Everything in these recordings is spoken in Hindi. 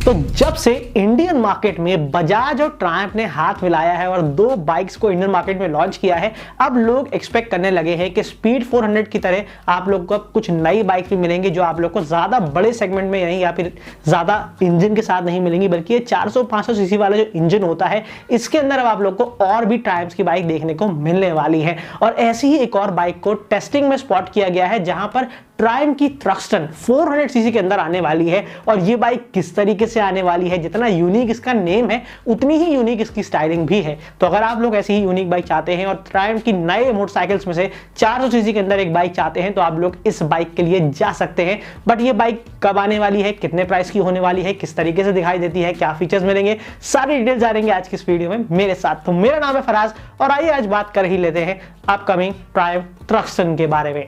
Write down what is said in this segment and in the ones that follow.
तो जब से इंडियन मार्केट में बजाज और ट्रायम्फ ने हाथ मिलाया है और दो बाइक्स को इंडियन मार्केट में लॉन्च किया है, अब लोग एक्सपेक्ट करने लगे हैं कि स्पीड 400 की तरह आप लोग को अब कुछ नई बाइक भी मिलेंगी जो आप लोग को ज्यादा बड़े सेगमेंट में नहीं या फिर ज्यादा इंजन के साथ नहीं मिलेंगी, बल्कि ये 400-500 सीसी वाला जो इंजन होता है इसके अंदर अब आप लोग को और भी ट्रायम्फ की बाइक देखने को मिलने वाली है। और ऐसी ही एक और बाइक को टेस्टिंग में स्पॉट किया गया है जहां पर ट्रायम्फ की थ्रक्सटन 400 सीसी के अंदर आने वाली है। और ये बाइक किस तरीके से आने वाली है, जितना यूनिक इसका नेम है उतनी ही यूनिक इसकी स्टाइलिंग भी है। तो अगर आप लोग ऐसी ही यूनिक बाइक चाहते हैं और ट्रायम्फ की नए मोटरसाइकिल्स में से 400 सीसी के अंदर एक बाइक चाहते हैं तो आप लोग इस बाइक के लिए जा सकते हैं। बट ये बाइक कब आने वाली है, कितने प्राइस की होने वाली है, किस तरीके से दिखाई देती है, क्या फीचर्स मिलेंगे, सारी डिटेल जानेंगे आज की इस वीडियो में मेरे साथ। तो मेरा नाम है फराज और आइए आज बात कर ही लेते हैं अपकमिंग ट्रायम्फ थ्रक्सटन के बारे में।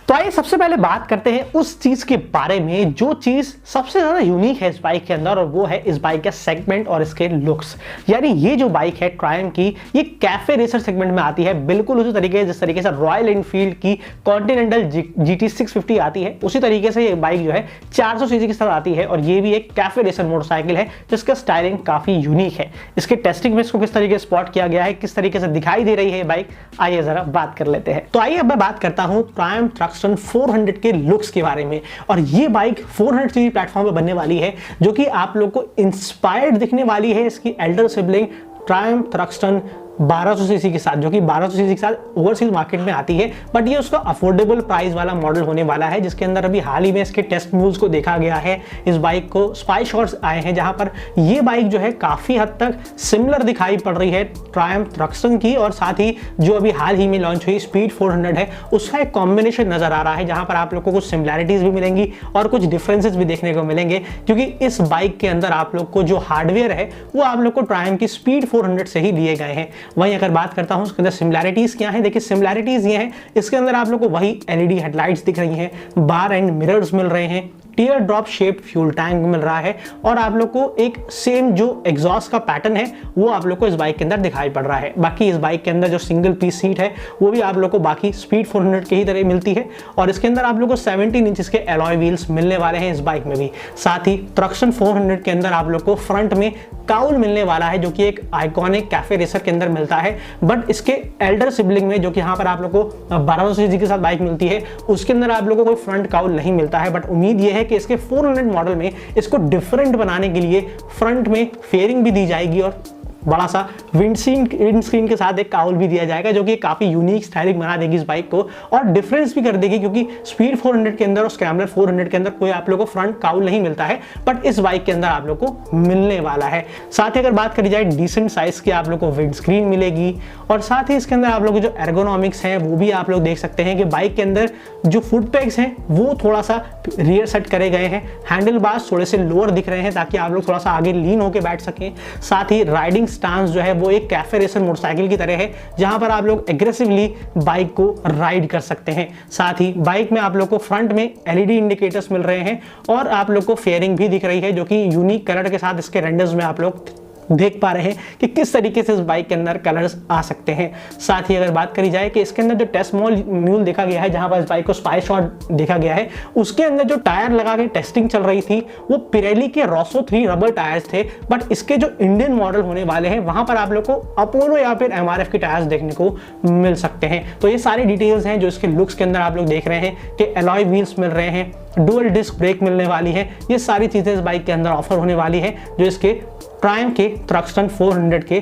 तो आइए सबसे पहले बात करते हैं उस चीज के बारे में जो चीज सबसे ज्यादा यूनिक है इस बाइक के अंदर, और वो है इस बाइक का सेगमेंट और इसके लुक्स। यानी ये जो बाइक है ट्रायम्फ की, ये कैफे रेसर सेगमेंट में आती है, बिल्कुल उसी तरीके जिस तरीके से रॉयल एनफील्ड की कॉन्टिनेंटल GT 650 आती है, उसी तरीके से ये बाइक जो है 400 सीसी के साथ आती है। और ये भी एक कैफे रेसर मोटरसाइकिल है जिसका स्टाइलिंग काफी यूनिक है। इसके टेस्टिंग में इसको किस तरीके से स्पॉट किया गया है, किस तरीके से दिखाई दे रही है बाइक, आइए जरा बात कर लेते हैं। तो आइए अब मैं बात करता हूं ट्रायम्फ थ्रक्सटन 400 के लुक्स के बारे में। और ये बाइक 400 सीसी प्लेटफॉर्म पे बनने वाली है जो कि आप लोग को इंस्पायर्ड दिखने वाली है इसकी Elder sibling Triumph Thruxton 1200 CC के साथ, जो कि 1200 सीसी के साथ ओवरसीज मार्केट में आती है। बट ये उसका अफोर्डेबल प्राइस वाला मॉडल होने वाला है जिसके अंदर अभी हाल ही में इसके टेस्ट मूव्स को देखा गया है। इस बाइक को स्पाई शॉट्स आए हैं जहां पर ये बाइक जो है काफी हद तक सिमिलर दिखाई पड़ रही है ट्रायम्फ थ्रक्सटन की, और साथ ही जो अभी हाल ही में लॉन्च हुई स्पीड 400 है उसका एक कॉम्बिनेशन नजर आ रहा है जहां पर आप लोग को कुछ सिमिलैरिटीज भी मिलेंगी और कुछ डिफरेंसेस भी देखने को मिलेंगे, क्योंकि इस बाइक के अंदर आप लोग को जो हार्डवेयर है वो आप लोग को ट्रायम्फ की स्पीड 400 से ही दिए गए हैं। वहीं अगर बात करता हूं उसके अंदर सिमिलैरिटीज क्या है, देखिए सिमिलैरिटीज ये है, इसके अंदर आप लोग को वही एलईडी हेडलाइट्स दिख रही हैं, बार एंड मिरर्स मिल रहे हैं, teardrop shape fuel tank मिल रहा है, और आप लोग को एक सेम जो एग्जॉस्ट का पैटर्न है वो आप लोग को इस बाइक के अंदर दिखाई पड़ रहा है। बाकी इस बाइक के अंदर जो सिंगल पीस सीट है वो भी आप लोग को बाकी स्पीड 400 के ही तरह मिलती है। और इसके अंदर आप लोग को 17 इंचेस के एलॉय व्हील्स मिलने वाले हैं इस बाइक में भी। साथ ही थ्रक्सटन 400 के अंदर आप लोग को फ्रंट में काउल मिलने वाला है जो कि एक आइकॉनिक कैफे रेसर के अंदर मिलता है। बट इसके एल्डर सिबलिंग में जो कि यहाँ पर आप लोग को 1200 सीसी के साथ बाइक मिलती है उसके अंदर आप लोगों को कोई फ्रंट काउल नहीं मिलता है। बट उम्मीद यह है कि इसके 400 मॉडल में इसको डिफरेंट बनाने के लिए फ्रंट में फेयरिंग भी दी जाएगी और बड़ा सा विंडस्क्रीन के साथ एक काउल भी दिया जाएगा जो कि काफी यूनिक स्टाइलिंग बना देगी इस बाइक को और डिफरेंस भी कर देगी, क्योंकि स्पीड 400 के अंदर और स्क्रैम्बलर 400 के अंदर कोई आप लोगों को फ्रंट काउल नहीं मिलता है, बट इस बाइक के अंदर आप लोग को मिलने वाला है। साथ ही अगर बात करी जाए डिसेंट साइज की आप लोग को विंडस्क्रीन मिलेगी, और साथ ही इसके अंदर आप लोग जो एर्गोनॉमिक्स है वो भी आप लोग देख सकते हैं कि बाइक के अंदर जो फुट पेग्स हैं वो थोड़ा सा रियर सेट करे गए हैं, हैंडल बार्स थोड़े से लोअर दिख रहे हैं ताकि आप लोग थोड़ा सा आगे लीन होकर बैठ सकें। साथ ही राइडिंग स्टांस जो है वो एक कैफे रेसर मोटरसाइकिल की तरह है जहां पर आप लोग एग्रेसिवली बाइक को राइड कर सकते हैं। साथ ही बाइक में आप लोग को फ्रंट में एलईडी इंडिकेटर्स मिल रहे हैं और आप लोग को फेयरिंग भी दिख रही है जो कि यूनिक कलर के साथ इसके रेंडर्स में आप लोग देख पा रहे हैं कि किस तरीके से इस बाइक के अंदर कलर्स आ सकते हैं। साथ ही अगर बात करी जाए कि इसके अंदर जो टेस्ट म्यूल देखा गया है जहां पर इस बाइक को स्पाई शॉट देखा गया है उसके अंदर जो टायर लगा के टेस्टिंग चल रही थी वो पिरेली के रोसो 3 रबर टायर्स थे। बट इसके जो इंडियन मॉडल होने वाले हैं वहां पर आप लोग को अपोलो या फिर MRF के टायर्स देखने को मिल सकते हैं। तो ये सारी डिटेल्स हैं जो इसके लुक्स के अंदर आप लोग देख रहे हैं कि एलॉय व्हील्स मिल रहे हैं, डुअल डिस्क ब्रेक मिलने वाली है, ये सारी चीजें इस बाइक के अंदर ऑफर होने वाली है जो इसके ट्रायम्फ के थ्रक्सटन 400 के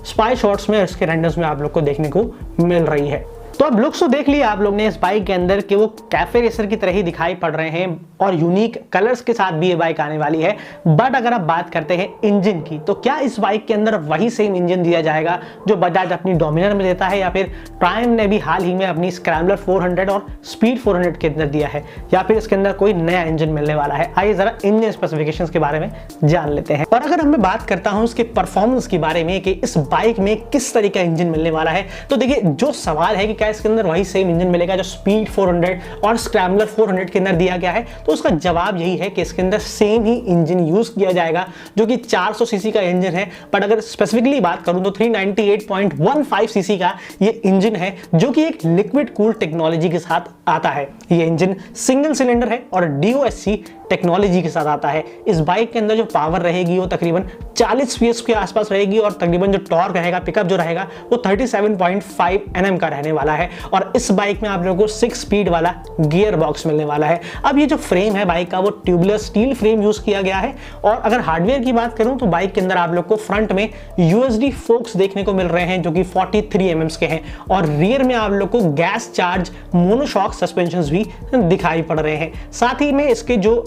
स्पाई शॉट्स में और इसके रेंडर्स में आप लोग को देखने को मिल रही है। तो अब लुक्स तो देख लिया आप लोग ने इस बाइक के अंदर कि वो कैफे रेसर की तरह ही दिखाई पड़ रहे हैं और यूनिक कलर्स के साथ भी ये बाइक आने वाली है। बट अगर आप बात करते हैं इंजन की, तो क्या इस बाइक के अंदर वही सेम इंजन दिया जाएगा जो बजाज अपनी डोमिनर में देता है, या फिर ट्रायम्फ ने भी हाल ही में अपनी स्क्रैम्बलर 400 और स्पीड 400 के अंदर दिया है, या फिर इसके अंदर कोई नया इंजन मिलने वाला है? आइए जरा इंजन स्पेसिफिकेशंस के बारे में जान लेते हैं। और अगर मैं बात करता हूं इसके परफॉर्मेंस के बारे में कि इस बाइक में किस तरीके का इंजन मिलने वाला है, तो देखिए जो सवाल है कि क्या क्या इसके अंदर वही सेम इंजन मिलेगा जो स्पीड 400 और स्क्रैम्बलर 400 के अंदर दिया गया है? तो उसका जवाब यही है कि इसके अंदर सेम ही इंजन यूज किया जाएगा जो कि 400 सीसी का इंजन है। बट अगर स्पेसिफिकली बात करूं तो 398.15 सीसी का ये इंजन है जो कि एक लिक्विड कूल टेक्नोलॉजी के साथ आता है। ये इंजन सिंगल सिलेंडर है और DOSC टेक्नोलॉजी के साथ आता है। इस बाइक के अंदर जो पावर रहेगी वो तकरीबन 40 PS के आसपास रहेगी और तकरीबन जो टॉर्क रहेगा, पिकअप जो रहेगा वो 37.5 Nm का रहने वाला है। और इस बाइक में आप लोगों को 6 स्पीड वाला गियर बॉक्स मिलने वाला है। अब ये जो फ्रेम है बाइक का वो ट्यूबुलर स्टील फ्रेम यूज किया गया है। और अगर हार्डवेयर की बात करूं तो बाइक के अंदर आप लोग को फ्रंट में USD फोक्स देखने को मिल रहे हैं जो कि 43 mm के हैं और रियर में आप लोग को गैस चार्ज मोनोशॉक सस्पेंशन भी दिखाई पड़ रहे हैं। साथ ही में इसके जो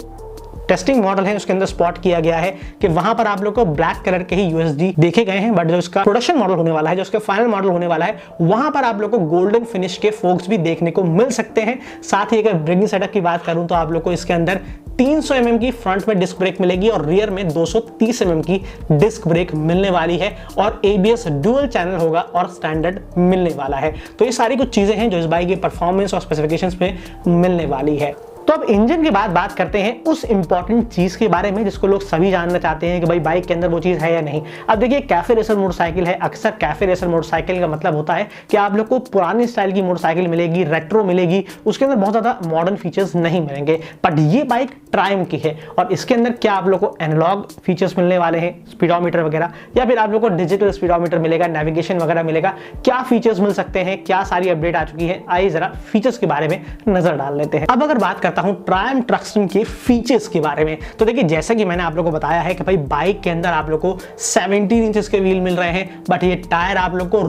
टेस्टिंग मॉडल है उसके अंदर स्पॉट किया गया है कि वहां पर आप लोग को ब्लैक कलर के ही USD देखे गए हैं, बट जो इसका प्रोडक्शन मॉडल होने वाला है, जो उसका फाइनल मॉडल होने वाला है, वहां पर आप लोग को गोल्डन फिनिश के फोक्स भी देखने को मिल सकते हैं। साथ ही अगर ब्रेकिंग सेटअप की बात करूं तो आप लोग को इसके अंदर 300 mm की फ्रंट में डिस्क ब्रेक मिलेगी और रियर में 230 mm की डिस्क ब्रेक मिलने वाली है और ABS डुअल चैनल होगा और स्टैंडर्ड मिलने वाला है। तो ये सारी कुछ चीजें हैं जो इस बाइक की परफॉर्मेंस और स्पेसिफिकेशंस में मिलने वाली है। तो अब इंजन के बाद बात करते हैं उस इंपॉर्टेंट चीज के बारे में जिसको लोग सभी जानना चाहते हैं कि भाई बाइक के अंदर वो चीज है या नहीं। अब देखिए, कैफे रेसर मोटरसाइकिल है। अक्सर कैफे रेसर मोटरसाइकिल का मतलब होता है कि आप लोग को पुरानी स्टाइल की मोटरसाइकिल मिलेगी, रेट्रो मिलेगी, उसके अंदर बहुत ज्यादा मॉडर्न फीचर्स नहीं मिलेंगे। बट ये बाइक ट्रायम्फ की है और इसके अंदर क्या आप लोग को एनालॉग फीचर्स मिलने वाले हैं, स्पीडोमीटर वगैरह, या फिर आप लोग को डिजिटल स्पीडोमीटर मिलेगा, नेविगेशन वगैरह मिलेगा, क्या फीचर्स मिल सकते हैं, क्या सारी अपडेट आ चुकी है, आइए जरा फीचर्स के बारे में नजर डाल लेते हैं। अब अगर बात करता हूं ट्रायम्फ ट्रक्सन के फीचर्स के बारे में, तो देखिए जैसा कि मैंने आप लोगों को बताया है कि भाई बाइक के अंदर आप लोग को 17 इंचेस के व्हील मिल रहे हैं, बट ये टायर आप लोग को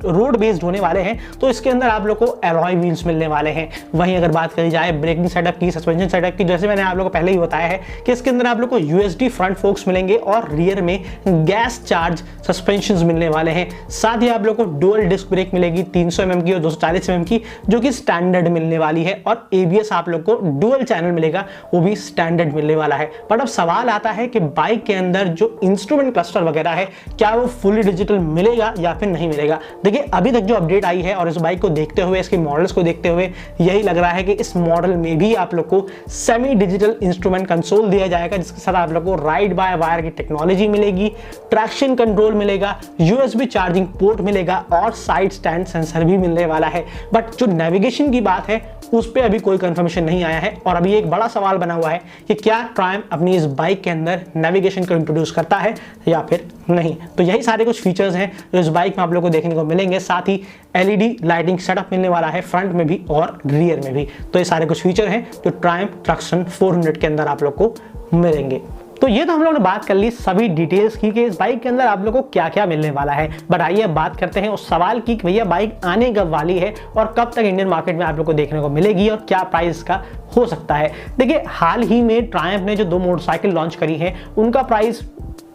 रोड बेस्ड होने वाले हैं, तो इसके अंदर आप लोग को एलॉय व्हील्स मिलने वाले हैं। वहीं अगर बात करी जाए ब्रेकिंग सेटअप की, सस्पेंशन सेटअप की, जैसे मैंने आप लोग को पहले ही बताया है कि इसके अंदर आप लोग को USD फ्रंट फोक्स मिलेंगे और रियर में गैस चार्ज सस्पेंशन मिलने वाले हैं। साथ ही आप लोग को डुअल डिस्क ब्रेक मिलेगी 300 mm की और 240 mm की, जो कि स्टैंडर्ड मिलने वाली है और ABS आप लोग को डुअल चैनल मिलेगा, वो भी स्टैंडर्ड मिलने वाला है। बट अब सवाल आता है कि बाइक के अंदर जो इंस्ट्रूमेंट क्लस्टर वगैरह है क्या वो फुली डिजिटल मिलेगा या फिर नहीं मिलेगा। देखिए अभी तक जो अपडेट आई है और इस बाइक को देखते हुए, इसके मॉडल्स को देखते हुए यही लग रहा है कि इस मॉडल में भी आप लोग को सेमी डिजिटल इंस्ट्रूमेंट कंसोल दिया जाएगा, जिसके साथ आप लोग को राइड बाय वायर की टेक्नोलॉजी मिलेगी, ट्रैक्शन कंट्रोल मिलेगा, USB चार्जिंग पोर्ट मिलेगा और साइड स्टैंड सेंसर भी मिलने वाला है। बट जो नेविगेशन की बात है उस पर अभी कोई कंफर्मेशन नहीं आया है और अभी एक बड़ा सवाल बना हुआ है कि क्या ट्रायम्फ अपनी इस बाइक के अंदर नेविगेशन को इंट्रोड्यूस करता है या फिर नहीं। तो यही सारे कुछ फीचर्स हैं जो इस बाइक में आप लोगों को देखने को मिलेंगे। साथ ही LED लाइटिंग सेटअप मिलने वाला है फ्रंट में भी और रियर में भी। तो ये सारे कुछ फीचर हैं जो ट्रायम्फ ट्रक्सन 400 के अंदर आप लोग को मिलेंगे। तो ये तो हम लोगों ने बात कर ली सभी डिटेल्स की कि इस बाइक के अंदर आप लोगों को क्या क्या मिलने वाला है। बट आइए अब बात करते हैं उस सवाल की कि भैया बाइक आने कब वाली है और कब तक इंडियन मार्केट में आप लोग को देखने को मिलेगी और क्या प्राइस का हो सकता है। देखिए हाल ही में ट्रायम्फ ने जो 2 मोटरसाइकिल लॉन्च करी है उनका प्राइस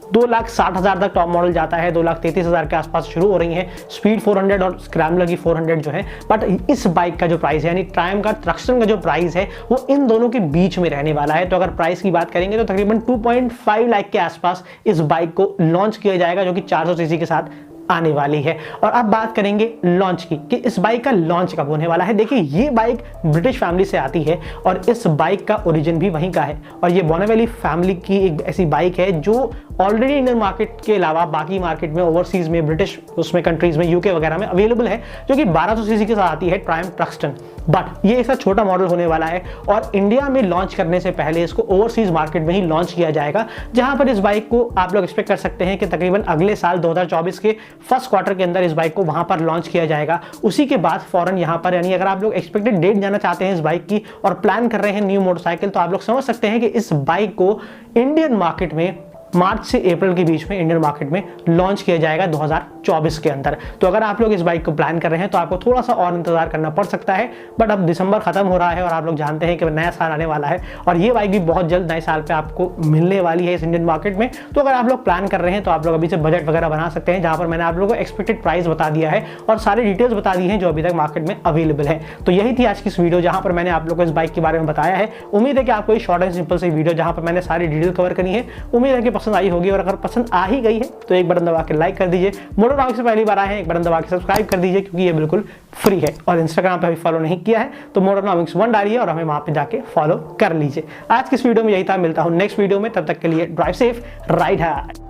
2,60,000 तक टॉप मॉडल जाता है, 2,33,000 के आसपास शुरू हो रही है स्पीड 400 और स्क्रैम्बलर की 400 जो है। बट इस बाइक का जो प्राइस है यानी ट्रायम्फ का ट्रक्सन का जो प्राइस है वो इन दोनों के बीच में रहने वाला है। तो अगर प्राइस की बात करेंगे तो तकरीबन 2.5 लाख के आसपास इस बाइक को लॉन्च किया जाएगा, जो कि 400 सीसी के साथ आने वाली है। और अब बात करेंगे लॉन्च की कि इस बाइक का लॉन्च कब होने वाला है। देखिए ये बाइक ब्रिटिश फैमिली से आती है और इस बाइक का ओरिजिन भी वहीं का है और ये बोनावेली फैमिली की एक ऐसी बाइक है जो ऑलरेडी इंडियन मार्केट के अलावा बाकी मार्केट में, ओवरसीज में, ब्रिटिश उसमें कंट्रीज में, UK वगैरह में अवेलेबल है, जो कि 1200 सीसी के साथ आती है ट्रायम्फ ट्रक्सन। बट ये ऐसा छोटा मॉडल होने वाला है और इंडिया में लॉन्च करने से पहले इसको ओवरसीज मार्केट में ही लॉन्च किया जाएगा, जहां पर इस बाइक को आप लोग एक्सपेक्ट कर सकते हैं कि तकरीबन अगले साल 2024 के फर्स्ट क्वार्टर के अंदर इस बाइक को वहां पर लॉन्च किया जाएगा। उसी के बाद फौरन यहां पर, यानी अगर आप लोग एक्सपेक्टेड डेट जाना चाहते हैं इस बाइक की और प्लान कर रहे हैं न्यू मोटरसाइकिल, तो आप लोग समझ सकते हैं कि इस बाइक को इंडियन मार्केट में मार्च से अप्रैल के बीच में इंडियन मार्केट में लॉन्च किया जाएगा 2024 के अंदर। तो अगर आप लोग इस बाइक को प्लान कर रहे हैं तो आपको थोड़ा सा और इंतजार करना पड़ सकता है। बट अब दिसंबर खत्म हो रहा है और आप लोग जानते हैं कि नया साल आने वाला है और ये बाइक भी बहुत जल्द नए साल पे आपको मिलने वाली है इस इंडियन मार्केट में। तो अगर आप लोग प्लान कर रहे हैं तो आप लोग अभी से बजट वगैरह बना सकते हैं, जहां पर मैंने आप लोगों को एक्सपेक्टेड प्राइस बता दिया है और सारी डिटेल्स बता दी हैं जो अभी तक मार्केट में अवेलेबल है। तो यही थी आज की इस वीडियो जहां पर मैंने आप लोग को इस बाइक के बारे में बताया है। उम्मीद है कि आपको शॉर्ट एंड सिंपल से वीडियो जहां पर मैंने सारी डिटेल कवर करी है, उम्मीद है कि पसंद आई होगी, और अगर पसंद आ ही गई है तो एक बटन दबा के लाइक कर दीजिए। मोटोटॉक्स से पहली बार आए हैं, एक बटन दबा के सब्सक्राइब कर दीजिए, क्योंकि ये बिल्कुल फ्री है। और इंस्टाग्राम पे अभी फॉलो नहीं किया है तो मोटोनॉमिक्स 1 डालिए और हमें वहां पे जाके फॉलो कर लीजिए। आज की इस वीडियो में यही था, मिलता हूं नेक्स्ट वीडियो में, तब तक के लिए ड्राइव सेफ, राइड हार्ड।